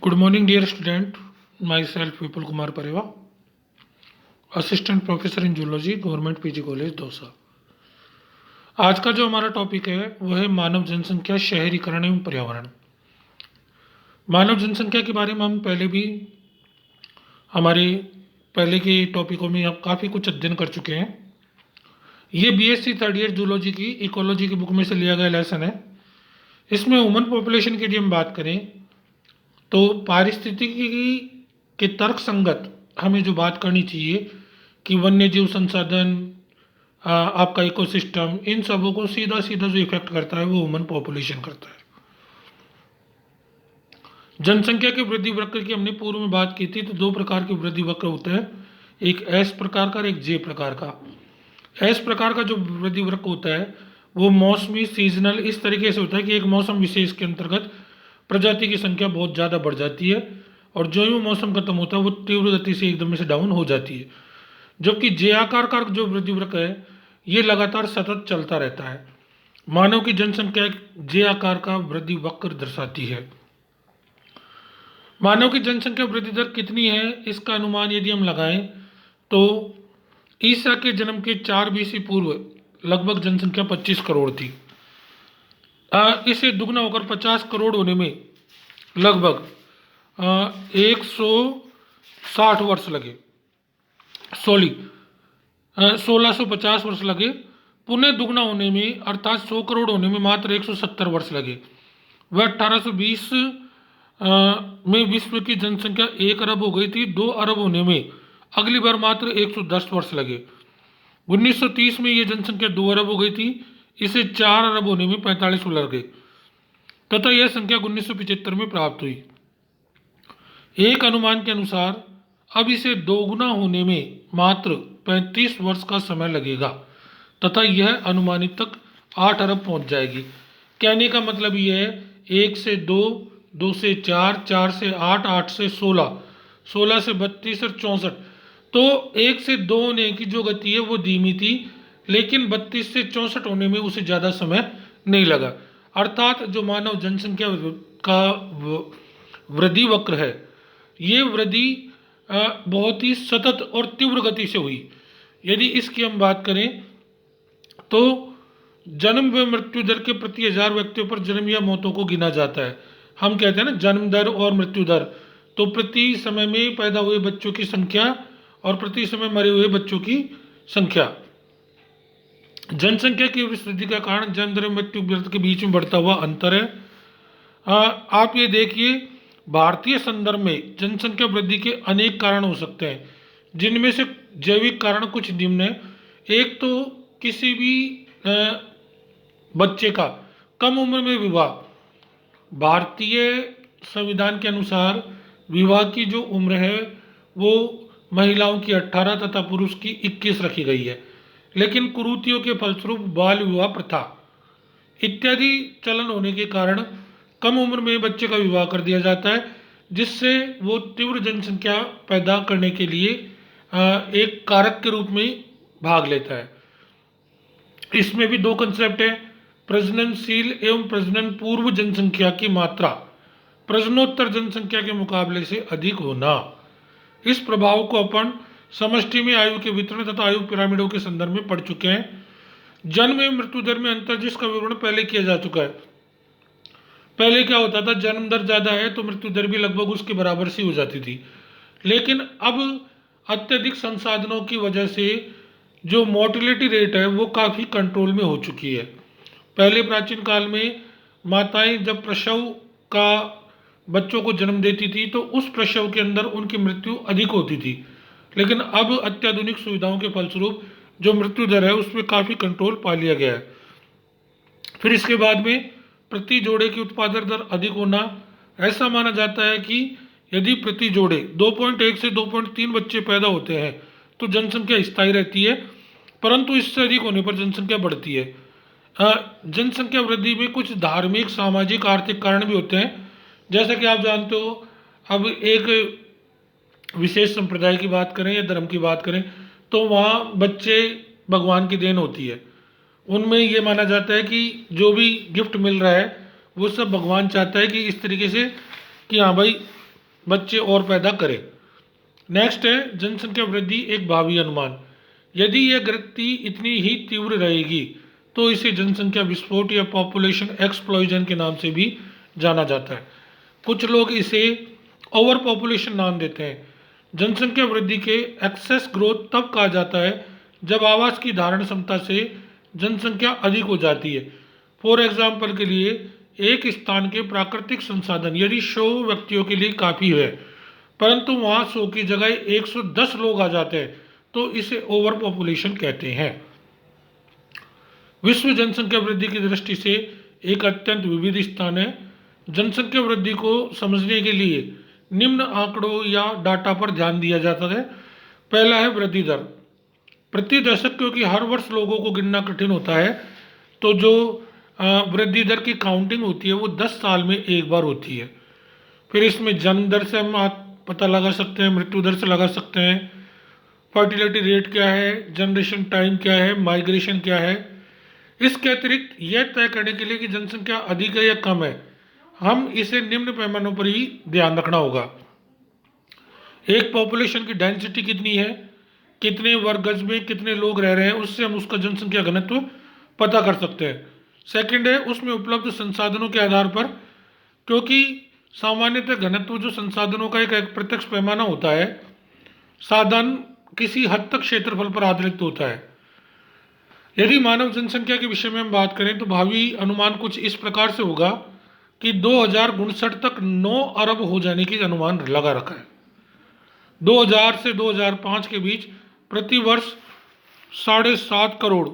Good morning, dear student. Myself, Vipul Kumar Pareva, assistant professor in zoology, government PG college Dausa. आज का जो हमारा topic है वो है मानव जनसंख्या, शहरीकरण एवं पर्यावरण। मानव जनसंख्या के बारे में हम पहले भी हमारे पहले के टॉपिकों में अब काफ़ी कुछ अध्ययन कर चुके हैं। ये बीएससी थर्ड ईयर जूलॉजी की इकोलॉजी की बुक में से लिया गया लेसन है। इसमें ह्यूमन पॉपुलेशन की यदि हम बात करें तो पारिस्थितिकी के तर्क संगत हमें जो बात करनी चाहिए कि वन्य जीव संसाधन, आपका इकोसिस्टम, इन सबों को सीधा सीधा जो इफेक्ट करता है वो ह्यूमन पॉपुलेशन करता है। जनसंख्या के वृद्धि वक्र की हमने पूर्व में बात की थी। तो दो प्रकार के वृद्धि वक्र होते हैं, एक एस प्रकार का और एक जे प्रकार का। एस प्रकार का जो वृद्धि वक्र होता है वो मौसमी, सीजनल, इस तरीके से होता है कि एक मौसम विशेष के अंतर्गत प्रजाति की संख्या बहुत ज़्यादा बढ़ जाती है और जो ही मौसम खत्म होता है वो तीव्र गति से एकदम से डाउन हो जाती है। जबकि जे आकार का जो वृद्धि वक्र है ये लगातार सतत चलता रहता है। मानव की जनसंख्या जे आकार का वृद्धि वक्र दर्शाती है। मानव की जनसंख्या वृद्धि दर कितनी है इसका अनुमान यदि हम लगाएं तो ईसा के जन्म के 4 बीसी पूर्व लगभग जनसंख्या 25 करोड़ थी। इसे दुगना होकर 50 करोड़ होने में लगभग 160 वर्ष लगे, 1650 वर्ष लगे। पुनः दुगना होने में अर्थात 100 करोड़ होने में मात्र 170 वर्ष लगे। वह 1820 में विश्व की जनसंख्या 1 अरब हो गई थी। 2 अरब होने में अगली बार मात्र 110 वर्ष लगे। 1930 में ये जनसंख्या 2 अरब हो गई थी। इसे 4 अरब होने में 45 वर्ष लगे तथा यह संख्या 1975 में प्राप्त हुई। एक अनुमान के अनुसार अब इसे दोगुना होने में मात्र 35 वर्ष का समय लगेगा तथा यह अनुमानित तक 8 अरब पहुंच जाएगी। कहने का मतलब यह है 1 से 2, 2 से 4, 4 से 8, 8 से 16, 16 से 32 और 64। तो 1 से 2 होने की जो गति है वो धीमी थी, लेकिन 32 से 64 होने में उसे ज़्यादा समय नहीं लगा। अर्थात जो मानव जनसंख्या का वृद्धि वक्र है ये वृद्धि बहुत ही सतत और तीव्र गति से हुई। यदि इसकी हम बात करें तो जन्म व मृत्यु दर के प्रति 1000 व्यक्तियों पर जन्म या मौतों को गिना जाता है। हम कहते हैं ना जन्म दर और मृत्यु दर, तो प्रति समय में पैदा हुए बच्चों की संख्या और प्रति समय मरे हुए बच्चों की संख्या। जनसंख्या की वृद्धि का कारण जन्म दर मृत्यु दर के बीच में बढ़ता हुआ अंतर है। आप ये देखिए, भारतीय संदर्भ में जनसंख्या वृद्धि के अनेक कारण हो सकते हैं, जिनमें से जैविक कारण कुछ निम्न है। एक तो किसी भी बच्चे का कम उम्र में विवाह। भारतीय संविधान के अनुसार विवाह की जो उम्र है वो महिलाओं की 18 तथा पुरुष की 21 रखी गई है, लेकिन कुरीतियों के फलस्वरूप बाल विवाह प्रथा इत्यादि चलन होने के कारण कम उम्र में बच्चे का विवाह कर दिया जाता है, जिससे वो तीव्र जनसंख्या पैदा करने के लिए एक कारक के रूप में भाग लेता है। इसमें भी 2 कंसेप्ट है, प्रजननशील एवं प्रजनन पूर्व जनसंख्या की मात्रा प्रजनोत्तर जनसंख्या के मुकाबले से अधिक होना। इस प्रभाव को अपन समष्टि में आयु के वितरण तथा आयु पिरामिडों के संदर्भ में पढ़ चुके हैं। जन्म एवं मृत्यु दर में अंतर जिसका विवरण पहले किया जा चुका है। पहले क्या होता था, जन्म दर ज़्यादा है तो मृत्यु दर भी लगभग उसके बराबर सी हो जाती थी, लेकिन अब अत्यधिक संसाधनों की वजह से जो मोर्टिलिटी रेट है वो काफ़ी कंट्रोल में हो चुकी है। पहले प्राचीन काल में माताएं जब प्रसव का बच्चों को जन्म देती थी तो उस प्रसव के अंदर उनकी मृत्यु अधिक होती थी, लेकिन अब अत्याधुनिक सुविधाओं के फलस्वरूप जो मृत्यु दर है उसमें काफ़ी कंट्रोल पा लिया गया है। फिर इसके बाद में प्रति जोड़े की उत्पादन दर अधिक होना। ऐसा माना जाता है कि यदि प्रति जोड़े 2.1 से 2.3 बच्चे पैदा होते हैं तो जनसंख्या स्थायी रहती है, परंतु इससे अधिक होने पर जनसंख्या बढ़ती है। जनसंख्या वृद्धि में कुछ धार्मिक, सामाजिक, आर्थिक कारण भी होते हैं। जैसा कि आप जानते हो, अब एक विशेष संप्रदाय की बात करें या धर्म की बात करें तो वहाँ बच्चे भगवान की देन होती है। उनमें ये माना जाता है कि जो भी गिफ्ट मिल रहा है वो सब भगवान चाहता है कि इस तरीके से कि हाँ भाई बच्चे और पैदा करे। नेक्स्ट है जनसंख्या वृद्धि एक भावी अनुमान। यदि यह गति इतनी ही तीव्र रहेगी तो इसे जनसंख्या विस्फोट या पॉपुलेशन एक्सप्लोजन के नाम से भी जाना जाता है। कुछ लोग इसे ओवर पॉपुलेशन नाम देते हैं। जनसंख्या वृद्धि के एक्सेस ग्रोथ तब कहा जाता है जब आवास की धारण क्षमता से जनसंख्या अधिक हो जाती है। फॉर एग्जाम्पल के लिए एक स्थान के प्राकृतिक संसाधन यदि 100 व्यक्तियों के लिए काफ़ी है परंतु वहाँ 100 की जगह 110 लोग आ जाते हैं तो इसे ओवर पॉपुलेशन कहते हैं। विश्व जनसंख्या वृद्धि की दृष्टि से एक अत्यंत विविध स्थान है। जनसंख्या वृद्धि को समझने के लिए निम्न आंकड़ों या डाटा पर ध्यान दिया जाता है। पहला है वृद्धि दर। प्रति दशक, क्योंकि हर वर्ष लोगों को गिनना कठिन होता है तो जो वृद्धि दर की काउंटिंग होती है वो 10 साल में एक बार होती है। फिर इसमें जन्म दर से हम पता लगा सकते हैं, मृत्यु दर से लगा सकते हैं, फर्टिलिटी रेट क्या है, जनरेशन टाइम क्या है, माइग्रेशन क्या है। इसके अतिरिक्त यह तय करने के लिए कि जनसंख्या अधिक है या कम है, हम इसे निम्न पैमानों पर ही ध्यान रखना होगा। एक पॉपुलेशन की डेंसिटी कितनी है, कितने वर्ग गज में कितने लोग रह रहे हैं, उससे हम उसका जनसंख्या घनत्व पता कर सकते हैं। सेकंड है उसमें उपलब्ध संसाधनों के आधार पर, क्योंकि सामान्यतः घनत्व जो संसाधनों का एक प्रत्यक्ष पैमाना होता है, साधन किसी हद तक क्षेत्रफल पर आधारित होता है। यदि मानव जनसंख्या के विषय में हम बात करें तो भावी अनुमान कुछ इस प्रकार से होगा कि 2069 तक 9 अरब हो जाने की अनुमान लगा रखा है। 2000 से 2005 के बीच प्रति वर्ष 7.5 करोड़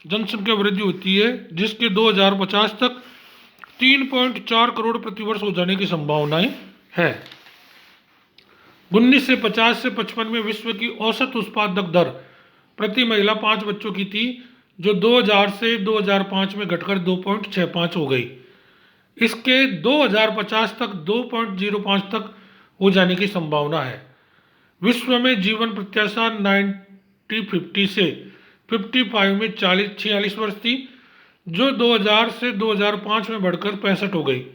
जनसंख्या वृद्धि होती है, जिसके 2050 तक 3.4 करोड़ प्रतिवर्ष हो जाने की संभावनाएं है। 1950 से 55 में विश्व की औसत उत्पादक दर प्रति महिला 5 बच्चों की थी, जो 2000 से 2005 में घटकर 2.65 हो गई। इसके 2050 तक 2.05 तक हो जाने की संभावना है। विश्व में जीवन प्रत्याशा 1950 से 55 में 46 वर्ष थी, जो 2000 से 2005 में बढ़कर 65 हो गई।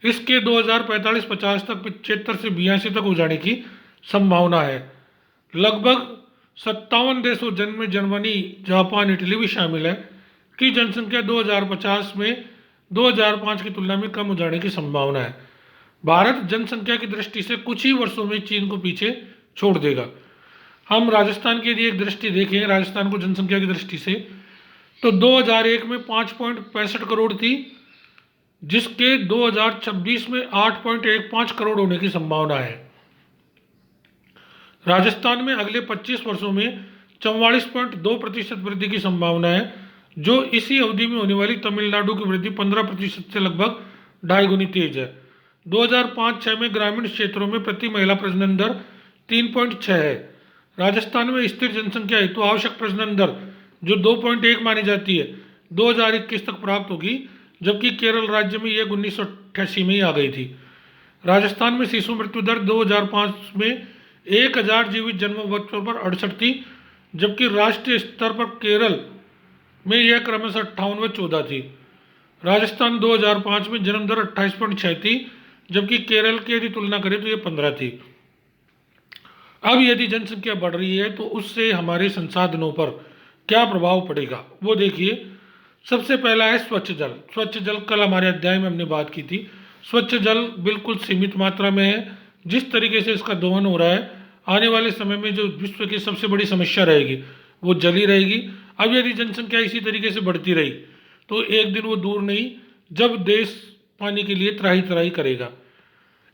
इसके 2045-50 तक 75 से 82 तक हो जाने की संभावना है। लगभग 57 देशों जिनमें जर्मनी, जापान, इटली भी शामिल है की जनसंख्या 2050 में 2005 की तुलना में कम हो जाने की संभावना है। भारत जनसंख्या की दृष्टि से कुछ ही वर्षों में चीन को पीछे छोड़ देगा। हम राजस्थान की यदि एक दृष्टि देखें, राजस्थान को जनसंख्या की दृष्टि से, तो 2001 में 5.65 करोड़ थी, जिसके 2026 में 8.15 करोड़ होने की संभावना है। राजस्थान में अगले 25 वर्षों में 44.2% वृद्धि की संभावना है, जो इसी अवधि में होने वाली तमिलनाडु की वृद्धि 15% से लगभग 2.5 गुनी तेज है। 2005-6 में ग्रामीण क्षेत्रों में प्रति महिला प्रजनन दर 3.6 है। राजस्थान में स्थिर जनसंख्या हेतु आवश्यक प्रजनन दर जो 2.1 मानी जाती है 2021 तक प्राप्त होगी, जबकि केरल राज्य में यह 1988 में ही आ गई थी। राजस्थान में शिशु मृत्यु दर 2005 में 1000 जीवित जन्मों बच्चों पर 68 थी, जबकि राष्ट्रीय स्तर पर केरल में यह क्रमशः 58 व 14 थी। राजस्थान 2005 में जन्म दर 28.6 थी, जबकि केरल की यदि तुलना करें तो यह 15 थी। अब यदि जनसंख्या बढ़ रही है तो उससे हमारे संसाधनों पर क्या प्रभाव पड़ेगा वो देखिए। सबसे पहला है स्वच्छ जल। स्वच्छ जल कल हमारे अध्याय में हमने बात की थी। स्वच्छ जल बिल्कुल सीमित मात्रा में है। जिस तरीके से इसका दोहन हो रहा है, आने वाले समय में जो विश्व की सबसे बड़ी समस्या रहेगी वो जल ही रहेगी। अब यदि जनसंख्या इसी तरीके से बढ़ती रही तो एक दिन वो दूर नहीं जब देश पानी के लिए त्राही त्राही करेगा।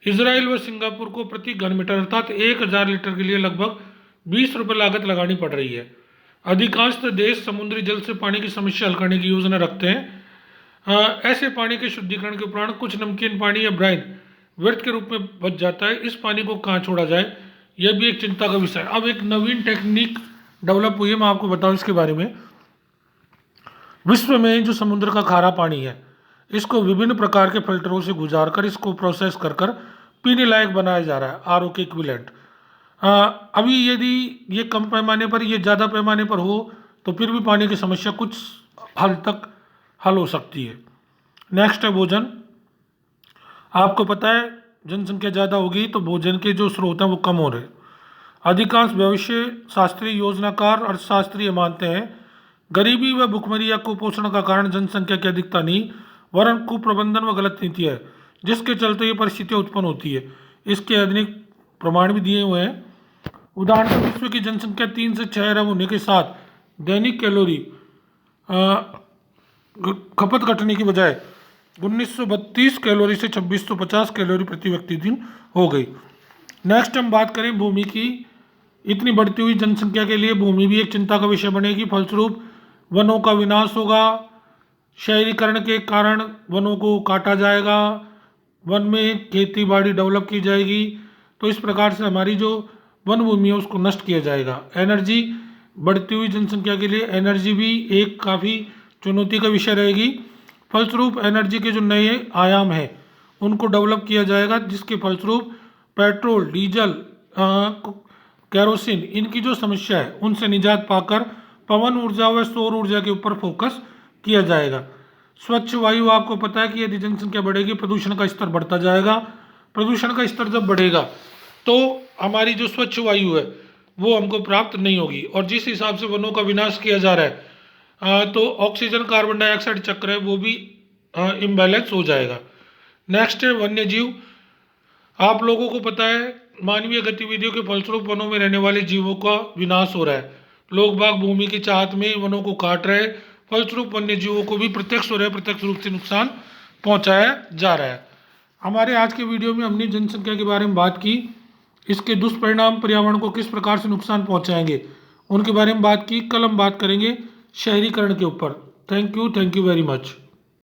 इजराइल व सिंगापुर को प्रति घन मीटर अर्थात 1000 लीटर के लिए लगभग 20 रुपये लागत लगानी पड़ रही है। अधिकांश देश समुद्री जल से पानी की समस्या हल करने की योजना रखते हैं। ऐसे पानी के शुद्धिकरण के उपरांत कुछ नमकीन पानी या ब्राइन व्यर्थ के रूप में बच जाता है। इस पानी को कहाँ छोड़ा जाए, यह भी एक चिंता का विषय है। अब एक नवीन टेक्निक डेवलप हुई है, मैं आपको बताऊं इसके बारे में। विश्व में जो समुद्र का खारा पानी है, इसको विभिन्न प्रकार के फिल्टरों से गुजार कर इसको प्रोसेस कर कर पीने लायक बनाया जा रहा है, आरओ के इक्विवेलेंट। अभी यदि ये कम पैमाने पर, ये ज़्यादा पैमाने पर हो तो फिर भी पानी की समस्या कुछ हद तक हल हो सकती है। नेक्स्ट है भोजन। आपको पता है जनसंख्या ज़्यादा होगी तो भोजन के जो स्रोत हैं वो कम हो रहे। अधिकांश भविष्य शास्त्री, योजनाकार, अर्थशास्त्री मानते हैं गरीबी व भुखमरी या कुपोषण का कारण जनसंख्या की अधिकता नहीं वरन कुप्रबंधन व गलत नीति है, जिसके चलते ये परिस्थितियाँ उत्पन्न होती है। इसके आधुनिक प्रमाण भी दिए हुए हैं। उदाहरण विश्व की जनसंख्या 3 से 6 अरब होने के साथ दैनिक कैलोरी खपत घटने की बजाय 1932 कैलोरी से 2650 कैलोरी प्रति व्यक्ति दिन हो गई। नेक्स्ट हम बात करें भूमि की। इतनी बढ़ती हुई जनसंख्या के लिए भूमि भी एक चिंता का विषय बनेगी। फलस्वरूप वनों का विनाश होगा। शहरीकरण के कारण वनों को काटा जाएगा, वन में खेती बाड़ी डेवलप की जाएगी। तो इस प्रकार से हमारी जो वन भूमि है उसको नष्ट किया जाएगा। एनर्जी, बढ़ती हुई जनसंख्या के लिए एनर्जी भी एक काफ़ी चुनौती का विषय रहेगी। फलस्वरूप एनर्जी के जो नए आयाम हैं उनको डेवलप किया जाएगा, जिसके फलस्वरूप पेट्रोल, डीजल, कैरोसिन, इनकी जो समस्या है उनसे निजात पाकर पवन ऊर्जा व सौर ऊर्जा के ऊपर फोकस किया जाएगा। स्वच्छ वायु, आपको पता है कि यदि जनसंख्या बढ़ेगी प्रदूषण का स्तर बढ़ता जाएगा। प्रदूषण का स्तर जब बढ़ेगा तो हमारी जो स्वच्छ वायु है वो हमको प्राप्त नहीं होगी। और जिस हिसाब से वनों का विनाश किया जा रहा है तो ऑक्सीजन कार्बन डाइऑक्साइड चक्र है वो भी इम्बैलेंस हो जाएगा। नेक्स्ट है वन्य जीव। आप लोगों को पता है मानवीय गतिविधियों के फलस्वरूप वनों में रहने वाले जीवों का विनाश हो रहा है। लोग बाग भूमि की चाहत में वनों को काट रहे हैं। फलस्वरूप वन्य जीवों को भी प्रत्यक्ष और अप्रत्यक्ष रूप से नुकसान पहुंचाया जा रहा है। हमारे आज के वीडियो में हमने जनसंख्या के बारे में बात की। इसके दुष्परिणाम पर्यावरण को किस प्रकार से नुकसान पहुंचाएंगे उनके बारे में बात की। कल हम बात करेंगे शहरीकरण के ऊपर। Thank you very much.